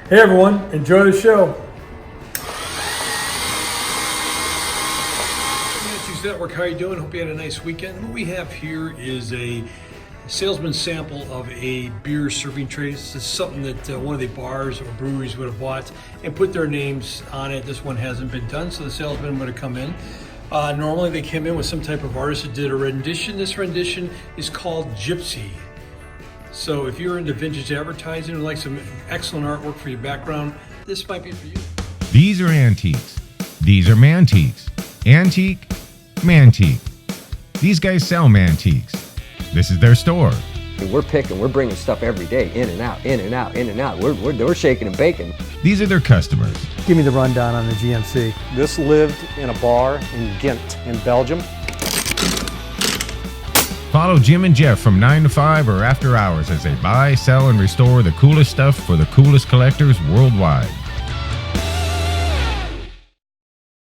Hey everyone, enjoy the show. Mantiques Network, how are you doing? Hope you had a nice weekend. What we have here is a Salesman sample of a beer serving tray. This is something that one of the bars or breweries would have bought and put their names on it. This one hasn't been done, so the salesman would have come in. Normally they came in with some type of artist that did a rendition. This rendition is called Gypsy. So if you're into vintage advertising or like some excellent artwork for your background, this might be for you. These are antiques. These are mantiques. Antique, mantique. These guys sell mantiques. This is their store. We're bringing stuff every day, in and out, in and out, in and out. We're shaking and baking. These are their customers. Give me the rundown on the GMC. This lived in a bar in Ghent in Belgium. Follow Jim and Jeff from 9 to 5 or after hours as they buy, sell, and restore the coolest stuff for the coolest collectors worldwide.